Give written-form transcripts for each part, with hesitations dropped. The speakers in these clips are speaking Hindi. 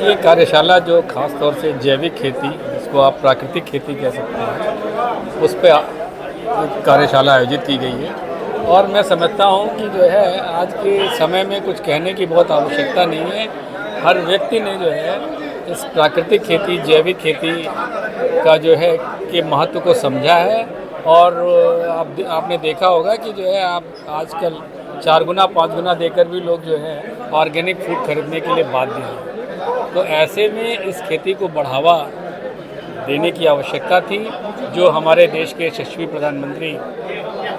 ये कार्यशाला जो ख़ास तौर से जैविक खेती, जिसको आप प्राकृतिक खेती कह सकते हैं, उस पे कार्यशाला आयोजित की गई है। और मैं समझता हूँ कि जो है आज के समय में कुछ कहने की बहुत आवश्यकता नहीं है। हर व्यक्ति ने जो है इस प्राकृतिक खेती, जैविक खेती का जो है के महत्व को समझा है। और आपने देखा होगा कि जो है आप आजकल 4 गुना 5 गुना देकर भी लोग जो है ऑर्गेनिक फूड खरीदने के लिए बाध्य हैं। तो ऐसे में इस खेती को बढ़ावा देने की आवश्यकता थी। जो हमारे देश के यशस्वी प्रधानमंत्री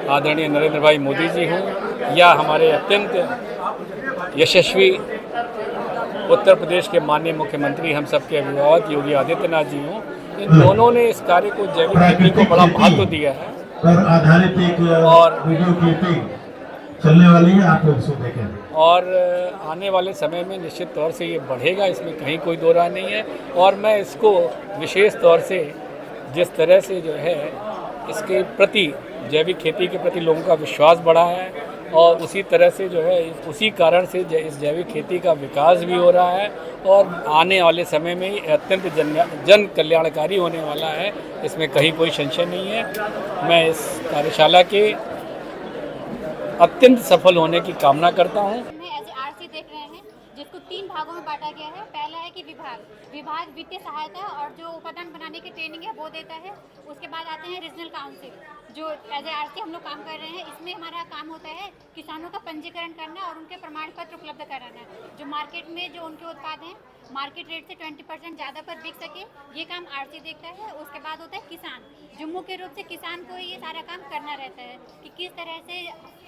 आदरणीय नरेंद्र भाई मोदी जी हों या हमारे अत्यंत यशस्वी उत्तर प्रदेश के माननीय मुख्यमंत्री हम सबके अभिभावक योगी आदित्यनाथ जी हों, इन दोनों ने इस कार्य को, जैविक खेती को बड़ा महत्व दिया है। पर आधारित एक और वीडियो क्लिपिंग चलने वाली है, आप लोग उसको देखें। और आने वाले समय में निश्चित तौर से ये बढ़ेगा, इसमें कहीं कोई दो राय नहीं है। और मैं इसको विशेष तौर से जिस तरह से जो है इसके प्रति, जैविक खेती के प्रति लोगों का विश्वास बढ़ा है, और उसी तरह से जो है उसी कारण से इस जैविक खेती का विकास भी हो रहा है और आने वाले समय में ये अत्यंत जन कल्याणकारी होने वाला है, इसमें कहीं कोई संशय नहीं है। मैं इस कार्यशाला के अत्यंत सफल होने की कामना करता हूँ। एज आरसी देख रहे हैं, जिसको 3 भागों में बांटा गया है। पहला है कि विभाग वित्तीय सहायता और जो उत्पादन बनाने की ट्रेनिंग है वो देता है। उसके बाद आते हैं रीजनल काउंसिल, जो एज आरसी हम लोग काम कर रहे हैं। इसमें हमारा काम होता है किसानों का पंजीकरण करना और उनके प्रमाण पत्र उपलब्ध कराना, जो मार्केट में जो उनके उत्पाद हैं मार्केट रेट से 20% ज़्यादा पर बिक सके, ये काम आरसी देखता है। उसके बाद होता है किसान, जो मुख्य रूप से किसान को ये सारा काम करना रहता है कि किस तरह से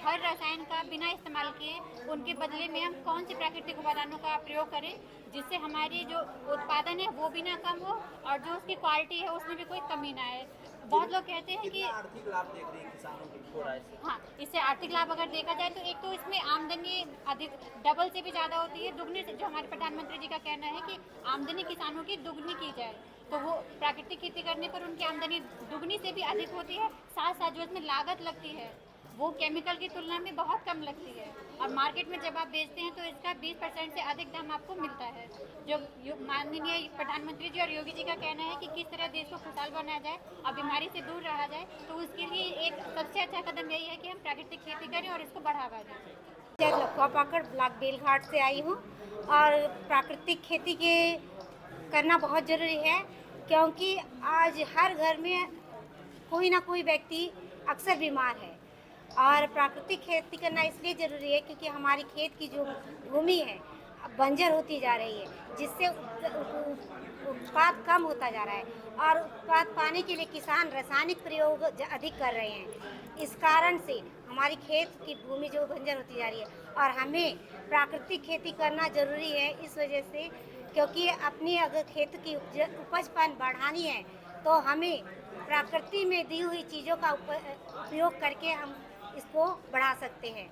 हर रसायन का बिना इस्तेमाल किए उनके बदले में हम कौन से प्राकृतिक उपादानों का प्रयोग करें, जिससे हमारी जो उत्पादन है वो भी ना कम हो और जो उसकी क्वालिटी है उसमें भी कोई कमी ना आए। बहुत लोग कहते हैं कि आर्थिक लाभ देख रहे हैं किसानों की हो रहा है। हाँ, इससे आर्थिक लाभ अगर देखा जाए तो एक तो इसमें आमदनी अधिक, डबल से भी ज़्यादा होती है, दुगनी से। जो हमारे प्रधानमंत्री जी का कहना है कि आमदनी किसानों की दुगनी की जाए, तो वो प्राकृतिक खेती करने पर उनकी आमदनी दुगनी से भी अधिक होती है। साथ साथ जो इसमें लागत लगती है वो केमिकल की तुलना में बहुत कम लगती है, और मार्केट में जब आप बेचते हैं तो इसका 20% से अधिक दाम आपको मिलता है। जो माननीय प्रधानमंत्री जी और योगी जी का कहना है कि किस तरह देश को खुशहाल बनाया जाए और बीमारी से दूर रहा जाए, तो उसके लिए एक सबसे अच्छा कदम यही है कि हम प्राकृतिक खेती करें और इसको बढ़ावा दें। लखवा पाकड़ ब्लॉक बेलघाट से आई हूँ, और प्राकृतिक खेती के करना बहुत ज़रूरी है, क्योंकि आज हर घर में कोई ना कोई व्यक्ति अक्सर बीमार है। और प्राकृतिक खेती करना इसलिए ज़रूरी है क्योंकि हमारी खेत की जो भूमि है बंजर होती जा रही है, जिससे उत्पाद कम होता जा रहा है, और उत्पाद पाने के लिए किसान रासायनिक प्रयोग अधिक कर रहे हैं। इस कारण से हमारी खेत की भूमि जो बंजर होती जा रही है, और हमें प्राकृतिक खेती करना ज़रूरी है इस वजह से, क्योंकि अपनी अगर खेत की उपजपन बढ़ानी है तो हमें प्रकृति में दी हुई चीज़ों का उपयोग करके हम इसको बढ़ा सकते हैं।